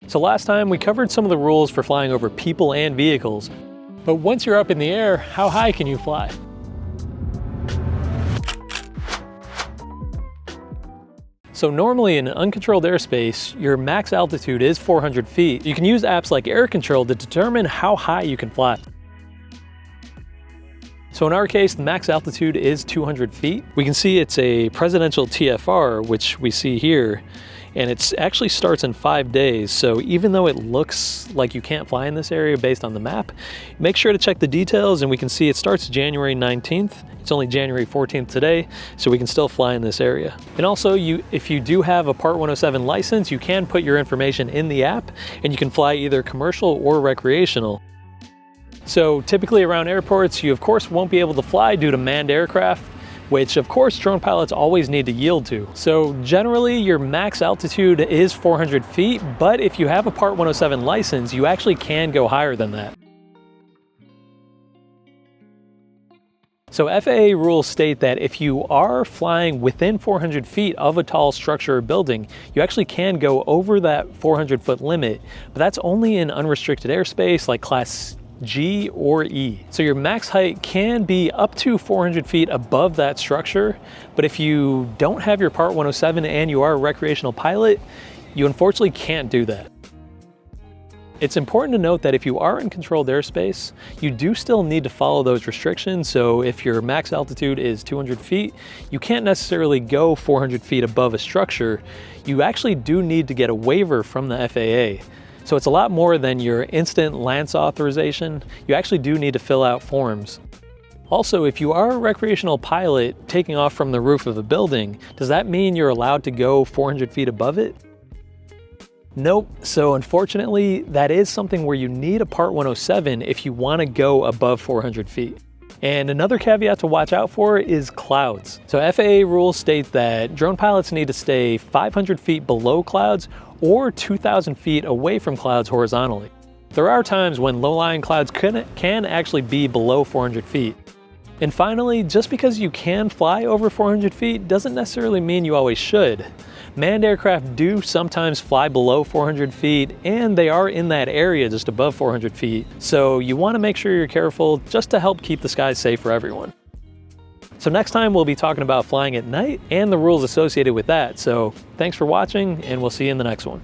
So last time we covered some of the rules for flying over people and vehicles, but once you're up in the air, how high can you fly? So normally in uncontrolled airspace, your max altitude is 400 feet. You can use apps like Air Control to determine how high you can fly. So in our case, the max altitude is 200 feet. We can see it's a presidential TFR, which we see here, and it actually starts in 5 days. So even though it looks like you can't fly in this area based on the map, make sure to check the details, and we can see it starts January 19th. It's only January 14th today, so we can still fly in this area. And also, if you do have a Part 107 license, you can put your information in the app, and you can fly either commercial or recreational. So typically around airports, you of course won't be able to fly due to manned aircraft, which of course drone pilots always need to yield to. So generally your max altitude is 400 feet, but if you have a Part 107 license, you actually can go higher than that. So FAA rules state that if you are flying within 400 feet of a tall structure or building, you actually can go over that 400-foot limit, but that's only in unrestricted airspace like Class G or E. So your max height can be up to 400 feet above that structure, but if you don't have your Part 107 and you are a recreational pilot, you unfortunately can't do that. It's important to note that if you are in controlled airspace, you do still need to follow those restrictions. So if your max altitude is 200 feet, you can't necessarily go 400 feet above a structure. You actually do need to get a waiver from the FAA. So it's a lot more than your instant LANC authorization. You actually do need to fill out forms. Also, if you are a recreational pilot taking off from the roof of a building, does that mean you're allowed to go 400 feet above it? Nope. So unfortunately, that is something where you need a Part 107 if you want to go above 400 feet. And another caveat to watch out for is clouds. So FAA rules state that drone pilots need to stay 500 feet below clouds or 2,000 feet away from clouds horizontally. There are times when low-lying clouds can actually be below 400 feet. And finally, just because you can fly over 400 feet doesn't necessarily mean you always should. Manned aircraft do sometimes fly below 400 feet, and they are in that area just above 400 feet. So you want to make sure you're careful just to help keep the skies safe for everyone. So next time we'll be talking about flying at night and the rules associated with that. So thanks for watching, and we'll see you in the next one.